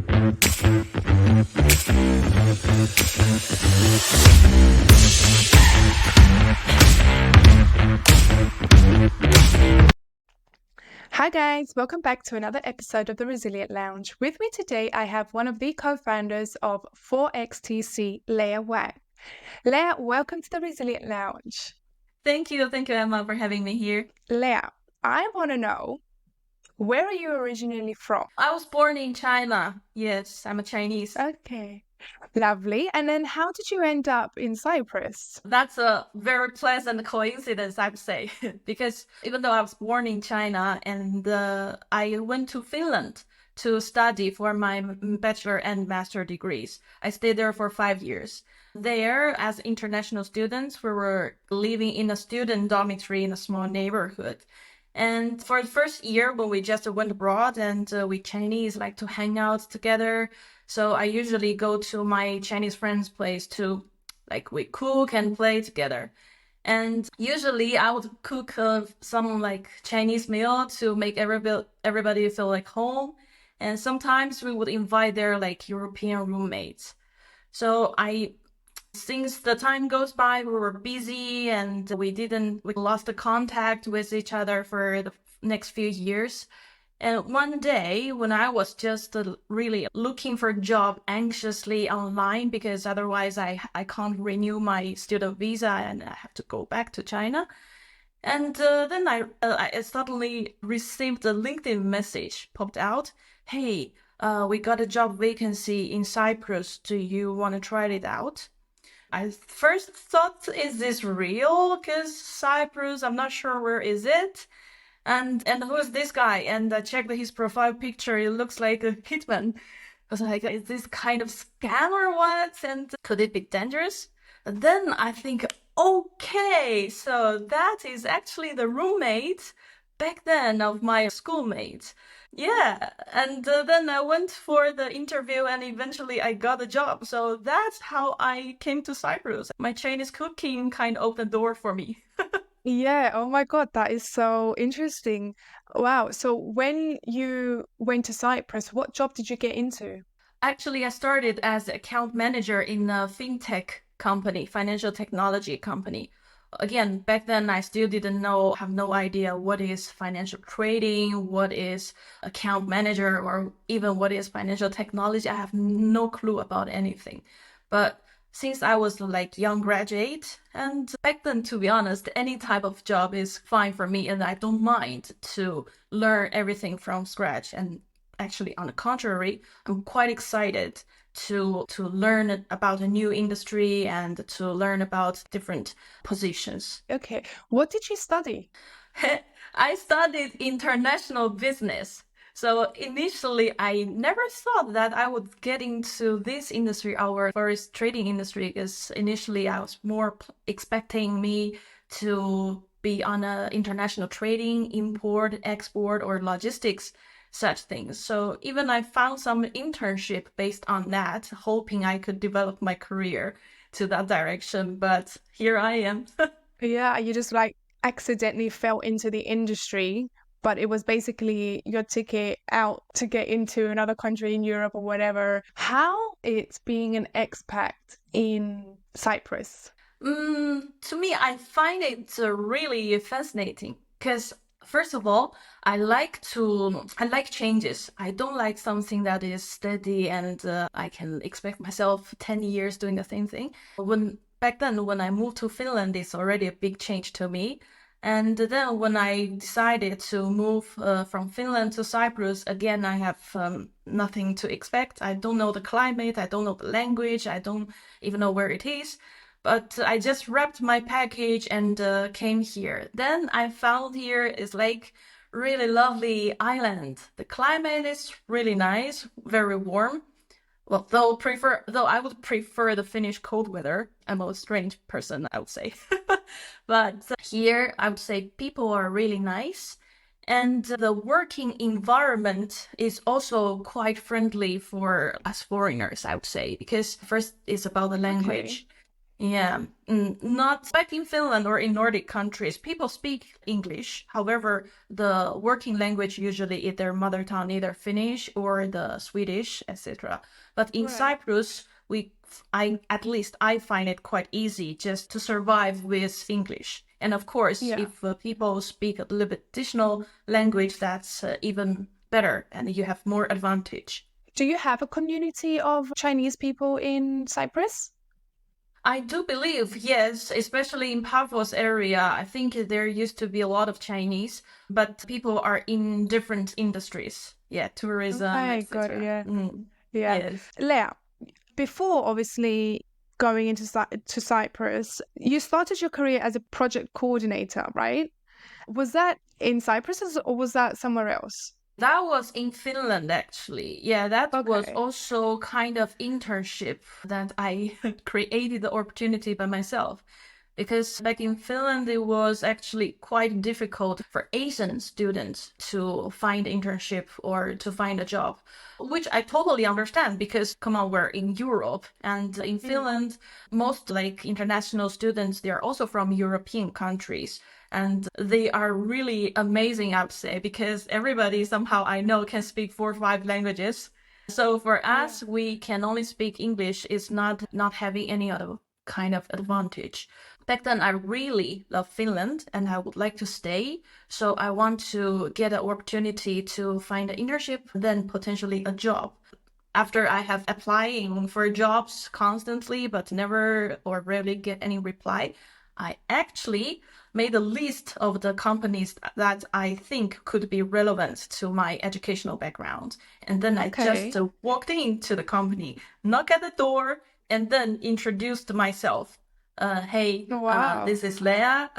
Hi guys, welcome back to another episode of the Resilient Lounge. With me today, I have one of the co-founders of 4XTC, Lea Wang. Lea, welcome to the Resilient Lounge. Thank you, Emma, for having me here. Lea, I want to know, where are you originally from? I was born in China. Yes, I'm a Chinese. Okay, lovely. And then how did you end up in Cyprus? That's a very pleasant coincidence, I would say, because even though I was born in China and I went to Finland to study for my bachelor and master degrees. I stayed there for 5 years. There, as international students, we were living in a student dormitory in a small neighborhood. And for the first year, when we just went abroad and we Chinese like to hang out together, so I usually go to my Chinese friend's place to we cook and play together. And usually I would cook some like Chinese meal to make everybody feel like home. And sometimes we would invite their like European roommates. So since the time goes by, we were busy and we lost the contact with each other for the next few years. And one day when I was just really looking for a job anxiously online, because otherwise I can't renew my student visa and I have to go back to China. And then I suddenly received a LinkedIn message popped out. Hey, we got a job vacancy in Cyprus. Do you want to try it out? I first thought, is this real? Because Cyprus, I'm not sure where is it. And who is this guy? And I checked his profile picture. It looks like a hitman. I was like, is this kind of scam or what? And could it be dangerous? And then I think, okay, so that is actually the roommate back then of my schoolmate. Yeah, and then I went for the interview and eventually I got a job. So that's how I came to Cyprus. My Chinese cooking kind of opened the door for me. Yeah, oh my God, that is so interesting. Wow, so when you went to Cyprus, what job did you get into? Actually, I started as account manager in a fintech company, financial technology company. Again, back then I still have no idea what is financial trading, what is account manager, or even what is financial technology. I have no clue about anything. But since I was like young graduate, and back then, to be honest, any type of job is fine for me, and I don't mind to learn everything from scratch. And actually, on the contrary, I'm quite excited to learn about a new industry and to learn about different positions. Okay, what did you study? I studied international business. So initially, I never thought that I would get into this industry, our first trading industry, because initially I was more expecting me to be on a international trading, import, export, or logistics, such things. So even I found some internship based on that, hoping I could develop my career to that direction. But here I am. Yeah, you just like accidentally fell into the industry, but it was basically your ticket out to get into another country in Europe or whatever. How it's being an expat in Cyprus? To me, I find it really fascinating because first of all, I like changes. I don't like something that is steady and I can expect myself 10 years doing the same thing. Back then, when I moved to Finland, it's already a big change to me. And then when I decided to move from Finland to Cyprus, again, I have nothing to expect. I don't know the climate, I don't know the language, I don't even know where it is. But I just wrapped my package and came here. Then I found here is like really lovely island. The climate is really nice, very warm. Well, though I would prefer the Finnish cold weather. I'm a strange person, I would say. But here, I would say people are really nice. And the working environment is also quite friendly for us foreigners, I would say, because first it's about the language. Yeah, not like in Finland or in Nordic countries, people speak English. However, the working language usually is their mother tongue, either Finnish or the Swedish, etc. But in Right. Cyprus, I at least I find it quite easy just to survive with English. And of course, Yeah. if people speak a little bit additional language, that's even better, and you have more advantage. Do you have a community of Chinese people in Cyprus? I do believe, yes, especially in Paphos area. I think there used to be a lot of Chinese, but people are in different industries. Yeah, tourism, Okay, good. etc. Yeah. Mm, Yeah. yes. Lea, before obviously going into to Cyprus, you started your career as a project coordinator, right? Was that in Cyprus or was that somewhere else? That was in Finland, actually. Yeah, that was Okay. also kind of internship that I created the opportunity by myself. Because back in Finland, it was actually quite difficult for Asian students to find internship or to find a job, which I totally understand because, come on, we're in Europe. And in Mm. Finland, most like international students, they are also from European countries. And they are really amazing, I would say, because everybody somehow I know can speak 4 or 5 languages. So for Yeah. us, we can only speak English. It's not having any other kind of advantage. Back then, I really love Finland and I would like to stay. So I want to get an opportunity to find an internship, then potentially a job. After I have applying for jobs constantly, but never or rarely get any reply, I actually made a list of the companies that I think could be relevant to my educational background. And then I just Okay. walked into the company, knock at the door, and then introduced myself. Hey, Wow. this is Lea.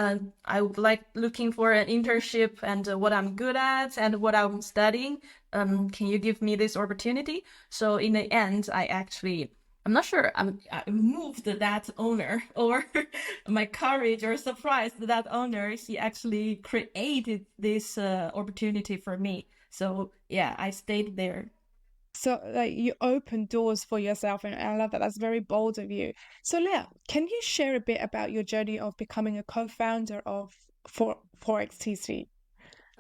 I would like looking for an internship and what I'm good at and what I'm studying. Can you give me this opportunity? So in the end, I'm not sure. I moved that owner or my courage or surprised that owner. He actually created this opportunity for me. So yeah, I stayed there. So like you open doors for yourself and I love that. That's very bold of you. So Leah, can you share a bit about your journey of becoming a co-founder of Forex TC?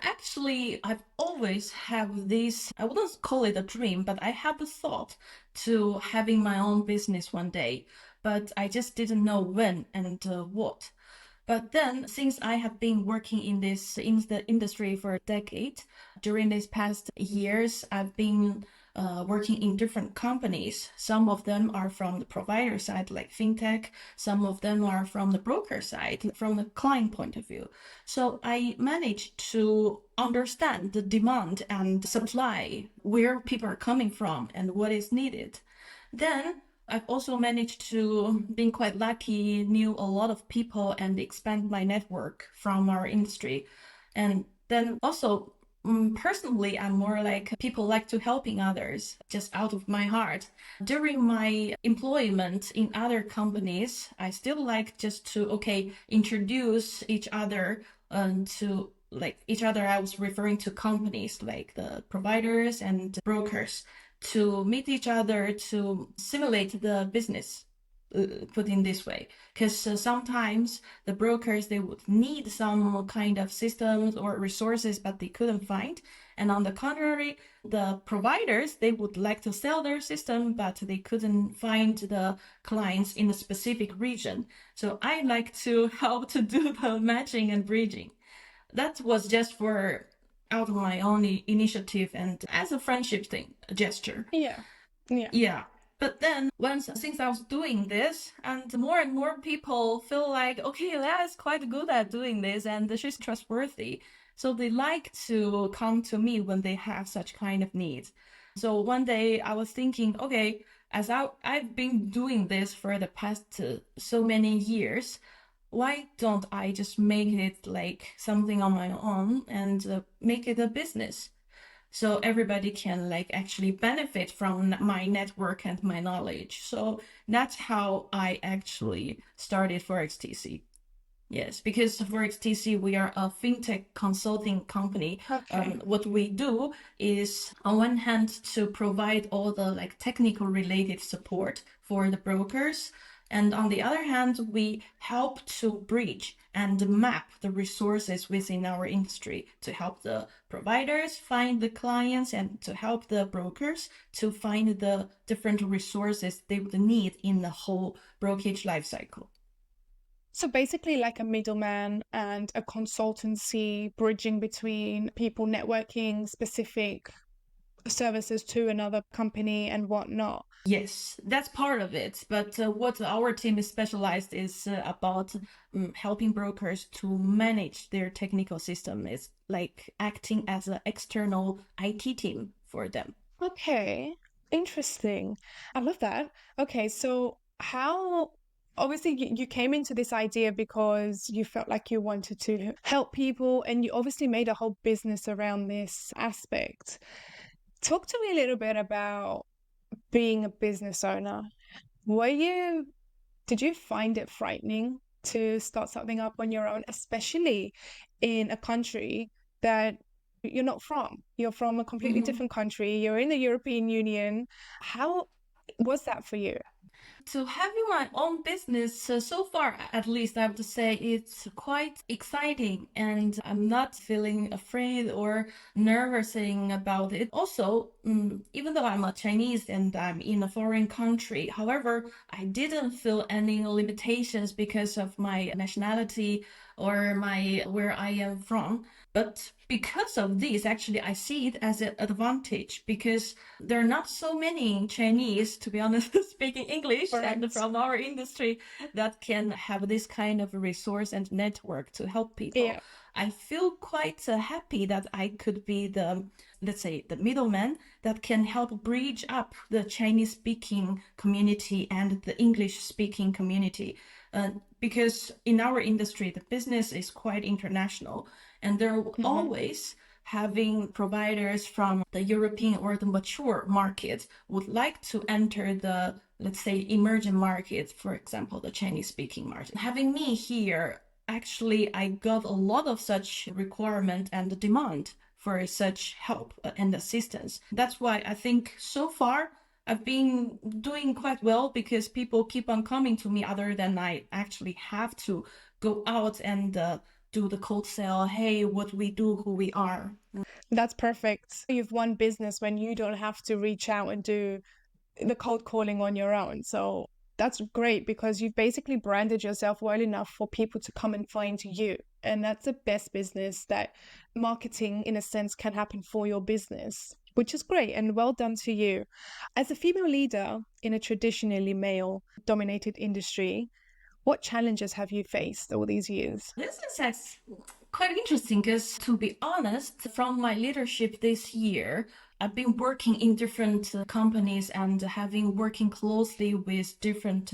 Actually, I've always have this, I wouldn't call it a dream, but I have a thought to having my own business one day, but I just didn't know when and what. But then, since I have been working in the industry for a decade, during these past years, I've been working in different companies. Some of them are from the provider side, like fintech. Some of them are from the broker side, from the client point of view. So I managed to understand the demand and supply, where people are coming from and what is needed. Then I've also managed to, being quite lucky, knew a lot of people and expand my network from our industry. And then also, personally, I'm more like people like to helping others just out of my heart. During my employment in other companies, I still like just to, okay, introduce each other to like each other. I was referring to companies like the providers and brokers to meet each other to simulate the business, put in this way, because sometimes the brokers they would need some kind of systems or resources but they couldn't find, and on the contrary the providers they would like to sell their system but they couldn't find the clients in a specific region. So I like to help to do the matching and bridging. That was just for out of my own initiative and as a friendship thing, a gesture. Yeah. Yeah. Yeah. But then once since I was doing this and more people feel like, okay, Leah is quite good at doing this and she's trustworthy. So they like to come to me when they have such kind of needs. So one day I was thinking, okay, I've been doing this for the past so many years, why don't I just make it like something on my own and make it a business? So everybody can like actually benefit from my network and my knowledge. So that's how I actually started for XTC. Yes, because for XTC, we are a fintech consulting company. Okay. What we do is, on one hand, to provide all the like technical related support for the brokers, And on the other hand, we help to bridge and map the resources within our industry to help the providers find the clients and to help the brokers to find the different resources they would need in the whole brokerage lifecycle. So basically, like a middleman and a consultancy bridging between people networking specific services to another company and whatnot. Yes, that's part of it. But what our team is specialized is about helping brokers to manage their technical system. It's like acting as an external IT team for them. Okay, interesting. I love that. Okay, so how obviously you came into this idea because you felt like you wanted to help people and you obviously made a whole business around this aspect. Talk to me a little bit about being a business owner. Were you, did you find it frightening to start something up on your own, especially in a country that you're not from? You're from a completely Mhm. different country, you're in the European Union. How was that for you? So having my own business, so far at least, I have to say it's quite exciting, and I'm not feeling afraid or nervous about it. Also, even though I'm a Chinese and I'm in a foreign country, however, I didn't feel any limitations because of my nationality or my where I am from. But because of this, actually, I see it as an advantage because there are not so many Chinese, to be honest, speaking English and Correct. from our industry that can have this kind of resource and network to help people. Yeah. I feel quite happy that I could be the, let's say, the middleman that can help bridge up the Chinese speaking community and the English speaking community. Because in our industry, the business is quite international, and there are Mhm. always having providers from the European or the mature market would like to enter the, let's say, emerging markets, for example, the Chinese speaking market. Having me here, actually, I got a lot of such requirement and demand for such help and assistance. That's why I think so far I've been doing quite well because people keep on coming to me other than I actually have to go out and do the cold sell, hey, what we do, who we are. That's perfect. You've won business when you don't have to reach out and do the cold calling on your own. So that's great because you've basically branded yourself well enough for people to come and find you. And that's the best business that marketing, in a sense, can happen for your business, which is great and well done to you. As a female leader in a traditionally male dominated industry, what challenges have you faced all these years? This is quite interesting because, to be honest, from my leadership this year, I've been working in different companies and having working closely with different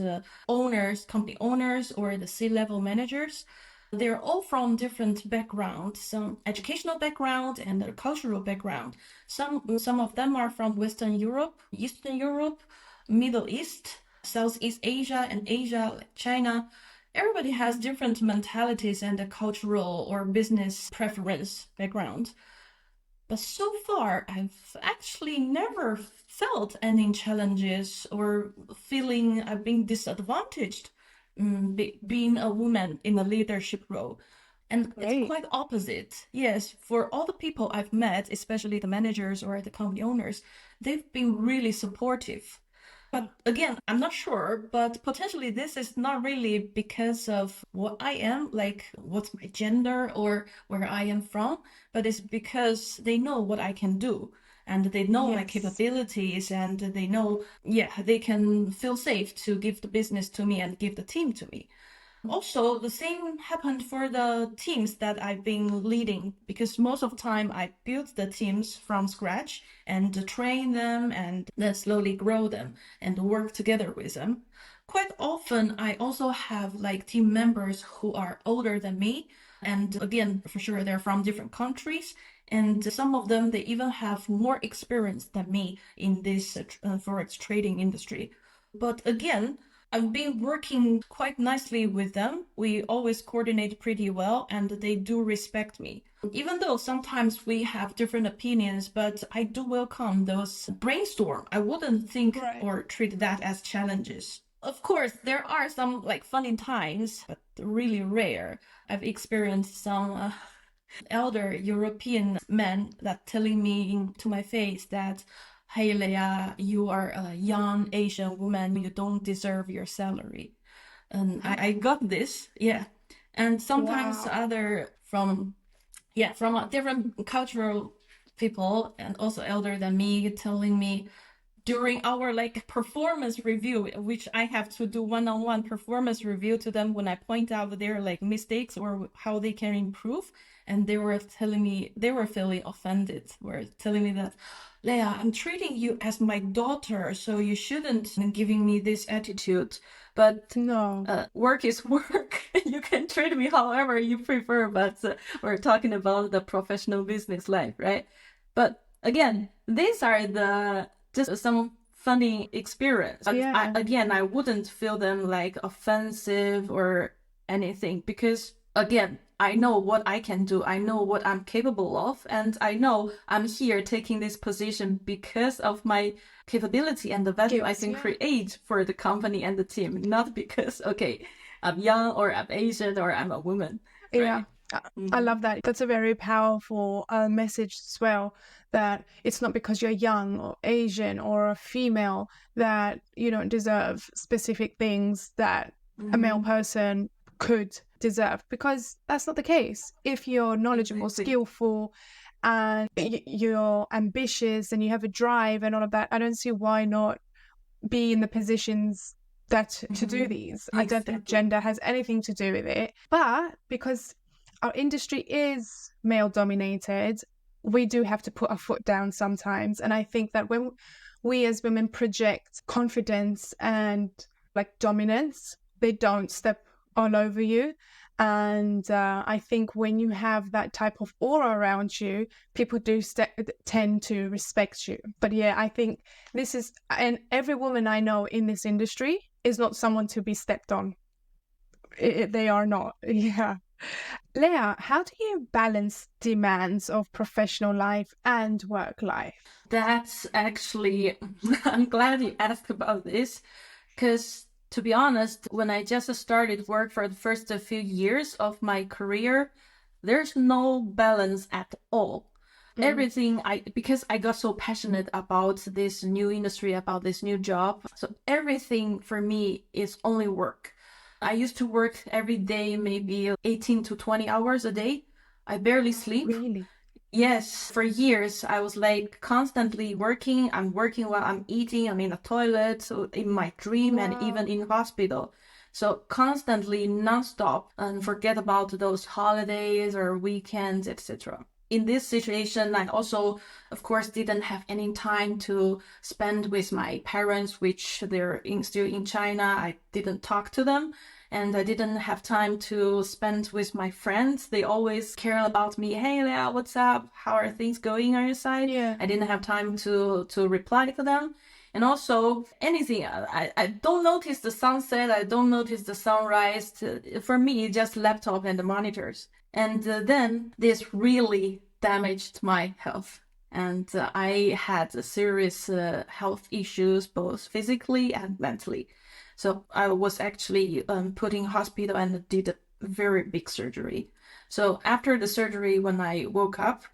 owners, company owners, or the C-level managers. They're all from different backgrounds, some educational background and a cultural background. Some of them are from Western Europe, Eastern Europe, Middle East, Southeast Asia, and Asia, like China. Everybody has different mentalities and a cultural or business preference background. But so far, I've actually never felt any challenges or feeling I've been disadvantaged being a woman in a leadership role. And it's Great. quite opposite. Yes, for all the people I've met, especially the managers or the company owners, they've been really supportive. But again, I'm not sure, but potentially this is not really because of what I am, like what's my gender or where I am from, but it's because they know what I can do and they know my Yes. capabilities and they know, yeah, they can feel safe to give the business to me and give the team to me. Also, the same happened for the teams that I've been leading because most of the time I build the teams from scratch and train them and then slowly grow them and work together with them. Quite often, I also have like team members who are older than me. And again, for sure, they're from different countries. And some of them, they even have more experience than me in this forex trading industry. But again, I've been working quite nicely with them. We always coordinate pretty well and they do respect me. Even though sometimes we have different opinions, but I do welcome those brainstorm. I wouldn't think Right. or treat that as challenges. Of course, there are some like funny times, but really rare. I've experienced some elder European men that telling me to my face that, "Hey, Leah, you are a young Asian woman. You don't deserve your salary." And I got this, yeah. And sometimes Wow. other from, yeah, from a different cultural people and also elder than me telling me during our like performance review, which I have to do one-on-one performance review to them when I point out their like mistakes or how they can improve. And they were telling me, they were feeling offended, were telling me that, "Leah, I'm treating you as my daughter, so you shouldn't giving me this attitude. But No. work is work. You can treat me however you prefer, but we're talking about the professional business life, right?" But again, these are the just some funny experience. Yeah. I wouldn't feel them like offensive or anything because again, I know what I can do. I know what I'm capable of, and I know I'm here taking this position because of my capability and the value I Skills. can Yeah. create for the company and the team, not because okay, I'm young or I'm Asian or I'm a woman, Yeah. right? I love that. That's a very powerful message as well, that it's not because you're young or Asian or a female that you don't deserve specific things that a male person could deserve, because that's not the case. If you're knowledgeable, Exactly. skillful, and you're ambitious and you have a drive and all of that, I don't see why not be in the positions that to do these. I don't think Exactly. gender has anything to do with it. But because our industry is male dominated, we do have to put our foot down sometimes. And I think that when we as women project confidence and like dominance, they don't step all over you. And I think when you have that type of aura around you, people do tend to respect you. But yeah, I think this is, and every woman I know in this industry is not someone to be stepped on. They are not. Yeah. Leah, how do you balance demands of professional life and work life? That's actually, I'm glad you asked about this because to be honest, when I just started work for the first few years of my career, there's no balance at all. Mm. Everything because I got so passionate about this new industry, about this new job. So everything for me is only work. I used to work every day, maybe 18 to 20 hours a day. I barely sleep. Really? Yes, for years I was like constantly working. I'm working while I'm eating. I'm in the toilet, so in my dream and even Wow. in hospital. So constantly nonstop and forget about those holidays or weekends, etc. In this situation, I also, of course, didn't have any time to spend with my parents, which still in China. I didn't talk to them and I didn't have time to spend with my friends. They always care about me. "Hey, Leah, what's up? How are things going on your side?" Yeah. I didn't have time to reply to them. And also anything, I don't notice the sunset. I don't notice the sunrise. For me, just laptop and the monitors. And then this really damaged my health. And I had serious health issues, both physically and mentally. So I was actually put in hospital and did a very big surgery. So after the surgery, when I woke up,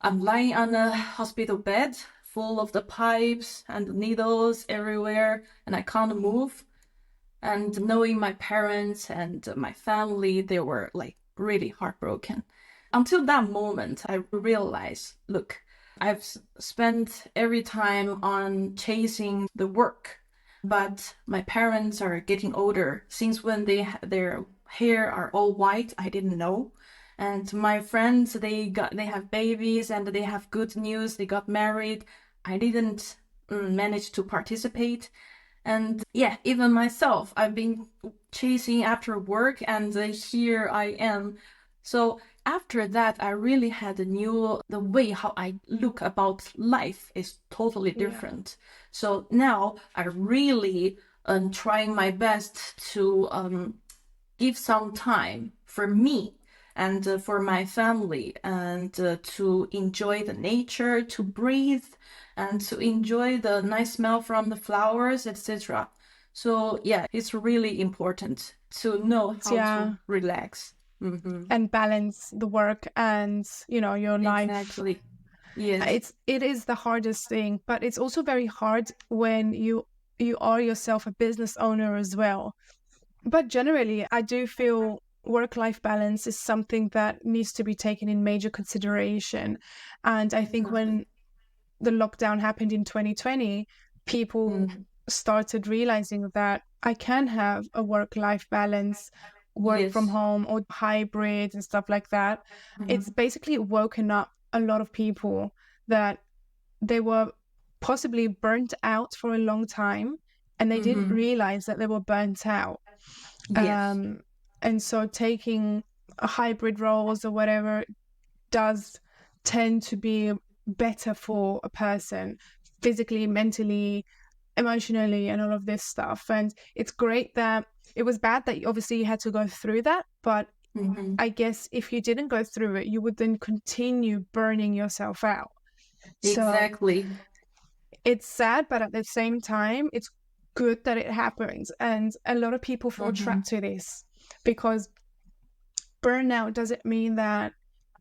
I'm lying on a hospital bed full of the pipes and needles everywhere, and I can't move. And knowing my parents and my family, they were like really heartbroken. Until that moment, I realized, look, I've spent every time on chasing the work, but my parents are getting older. Since when their hair are all white, I didn't know. And my friends, they have babies and they have good news. They got married. I didn't manage to participate. And yeah, even myself, I've been chasing after work, and here I am. So after that, I really had a new, the way how I look about life is totally Yeah. different. So now I really am trying my best to give some time for me and for my family and to enjoy the nature, to breathe and to enjoy the nice smell from the flowers, etc. So yeah, it's really important to know how to Yeah, relax. Mm-hmm. and balance the work and, your life. Exactly. Yes. It is the hardest thing, but it's also very hard when you are yourself a business owner as well. But generally, I do feel work-life balance is something that needs to be taken in major consideration. And I think Definitely. when the lockdown happened in 2020, people Mm. started realizing that I can have a work-life balance, work from Yes. home or hybrid and stuff like that. It's Mhm. basically woken up a lot of people that they were possibly burnt out for a long time and they didn't Mhm. realize that they were burnt out. Yes. Um, and so taking a hybrid roles or whatever does tend to be better for a person physically, mentally, emotionally, and all of this stuff. And it's great that it was bad that obviously you had to go through that, but Mhm. I guess if you didn't go through it, you would then continue burning yourself out. So Exactly. it's sad, but at the same time, it's good that it happens. And a lot of people fall Mhm. trapped to this because burnout doesn't mean that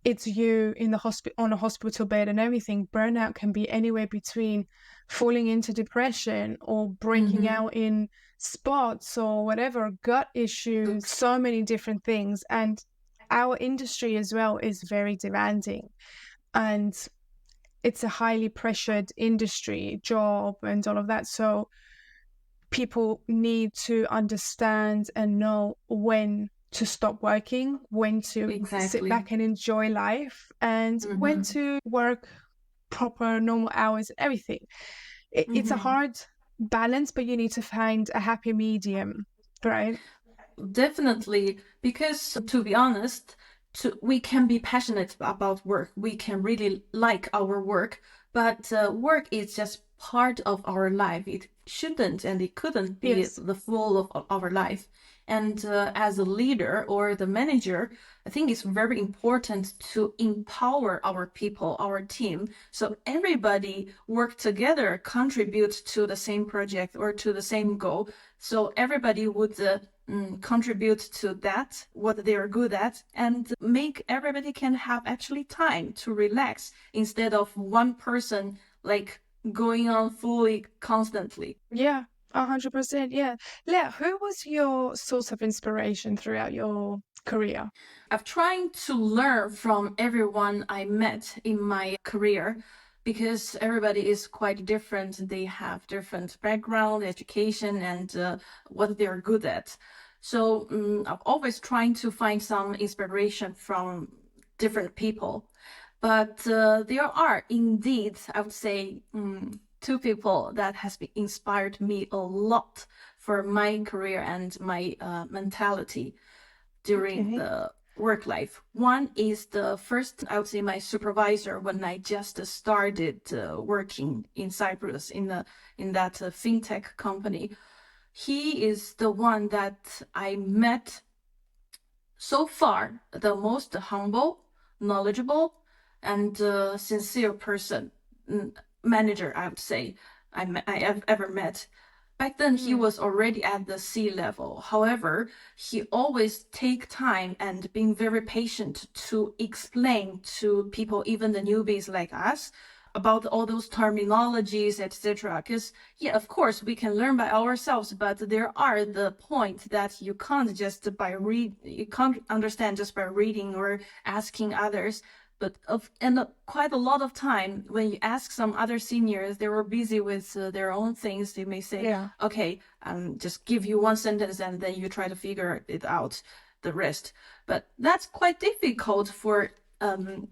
it's you in the hospital on a hospital bed and everything. Burnout can be anywhere between falling into depression or breaking Mhm. out in spots or whatever, gut issues, so many different things. And our industry as well is very demanding. And it's a highly pressured industry, job, and all of that. So people need to understand and know when to stop working, when to sit Exactly. back and enjoy life, and when Mhm. to work proper normal hours and everything. It's a Mhm. hard balance, but you need to find a happy medium, right? Definitely, because to be honest, we can be passionate about work. We can really like our work, but work is just part of our life. It shouldn't and it couldn't be Yes. the full of our life. And as a leader or the manager, I think it's very important to empower our people, our team, so everybody work together, contribute to the same project or to the same goal. So everybody would contribute to that, what they are good at, and make everybody can have actually time to relax instead of one person like going on fully constantly. Yeah, 100%. Yeah. Lea, who was your source of inspiration throughout your career? I've tried to learn from everyone I met in my career because everybody is quite different. They have different background, education, and what they're good at. So I'm always trying to find some inspiration from different people. But there are indeed, I would say, two people that has been inspired me a lot for my career and my mentality during Okay. the work life. One is the first, I would say, my supervisor when I just started working in Cyprus in that fintech company. He is the one that I met so far the most humble, knowledgeable, and sincere person, manager, I would say, I have ever met. Back then, he Mm. was already at the sea level. However, he always take time and being very patient to explain to people, even the newbies like us, about all those terminologies, etc. Because yeah, of course we can learn by ourselves, but there are the point that you can't just by read, you can't understand just by reading or asking others. But quite a lot of time when you ask some other seniors, they were busy with their own things. They may say, Yeah. "Okay, just give you one sentence, and then you try to figure it out, the rest." But that's quite difficult for um,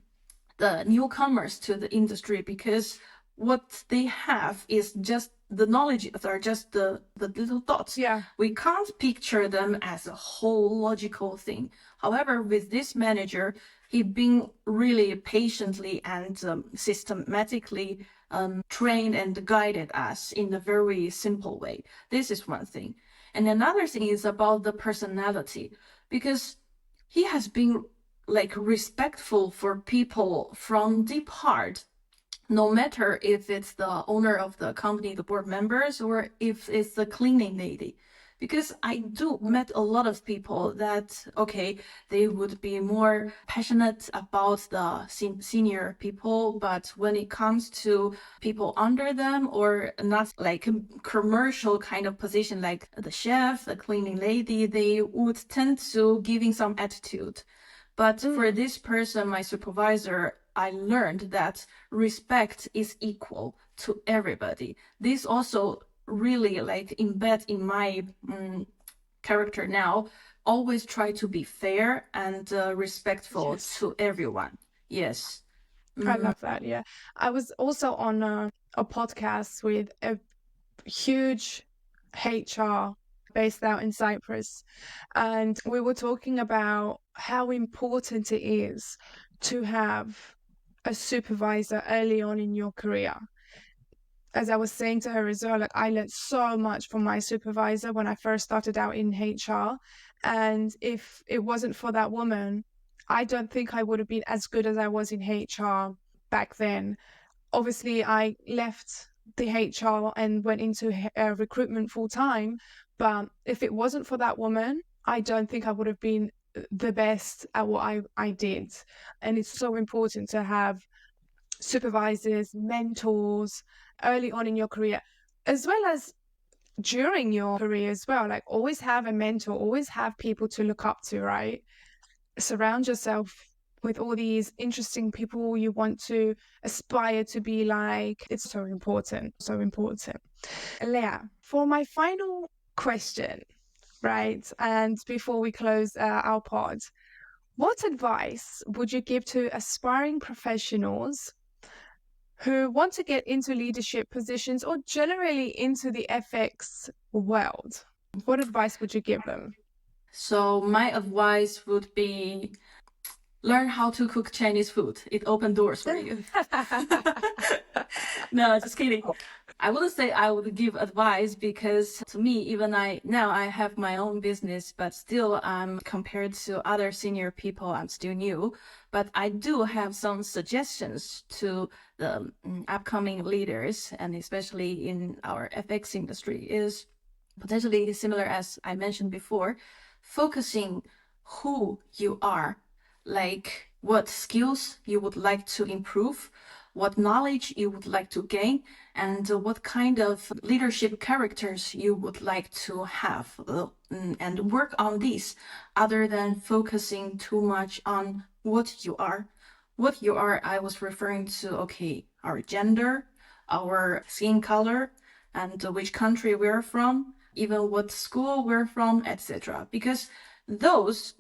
the newcomers to the industry because what they have is just the knowledge are just the little dots. Yeah. We can't picture them as a whole logical thing. However, with this manager, he been really patiently and systematically trained and guided us in a very simple way. This is one thing. And another thing is about the personality, because he has been like respectful for people from deep heart, no matter if it's the owner of the company, the board members, or if it's the cleaning lady. Because I do met a lot of people that, okay, they would be more passionate about the senior people, but when it comes to people under them, or not like a commercial kind of position like the chef, the cleaning lady, they would tend to giving some attitude. But for this person, my supervisor, I learned that respect is equal to everybody. This also really like embed in my character now. Always try to be fair and respectful to everyone. Yes. I love that. Yeah. I was also on a podcast with a huge HR based out in Cyprus, and we were talking about how important it is to have a supervisor early on in your career. As I was saying to her as well, like I learned so much from my supervisor when I first started out in HR. And if it wasn't for that woman, I don't think I would have been as good as I was in HR back then. Obviously, I left the HR and went into recruitment full time. But if it wasn't for that woman, I don't think I would have been the best at what I did. And it's so important to have supervisors, mentors early on in your career, as well as during your career as well. Like always have a mentor, always have people to look up to, right? Surround yourself with all these interesting people you want to aspire to be like. It's so important, so important. Lea, for my final question, right? And before we close our pod, what advice would you give to aspiring professionals who want to get into leadership positions or generally into the FX world? What advice would you give them? So my advice would be learn how to cook Chinese food. It opened doors for you. No, just kidding. I wouldn't say I would give advice, because to me, even I have my own business, but still compared to other senior people, I'm still new. But I do have some suggestions to the upcoming leaders, and especially in our FX industry, is potentially similar as I mentioned before, focusing who you are, like what skills you would like to improve, what knowledge you would like to gain, and what kind of leadership characters you would like to have, and work on these, other than focusing too much on what you are. What you are, I was referring to, okay, our gender, our skin color, and which country we're from, even what school we're from, etc. Because those,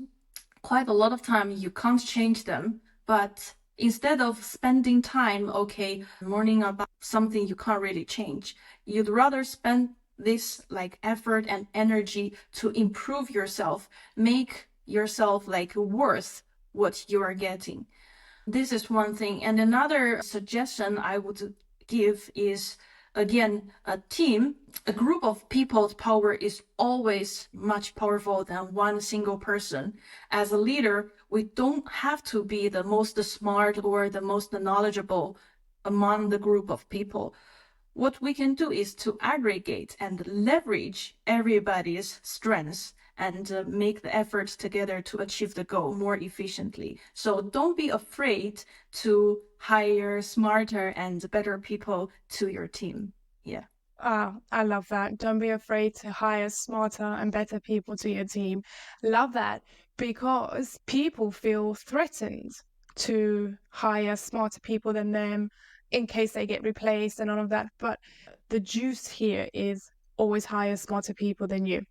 quite a lot of time you can't change them, but instead of spending time, okay, mourning about something you can't really change, you'd rather spend this like effort and energy to improve yourself, make yourself like worth what you are getting. This is one thing. And another suggestion I would give is, again, a team, a group of people's power is always much powerful than one single person. As a leader, we don't have to be the most smart or the most knowledgeable among the group of people. What we can do is to aggregate and leverage everybody's strengths and make the efforts together to achieve the goal more efficiently. So don't be afraid to hire smarter and better people to your team. Yeah. I love that. Don't be afraid to hire smarter and better people to your team. Love that, because people feel threatened to hire smarter people than them in case they get replaced and all of that. But the juice here is always hire smarter people than you.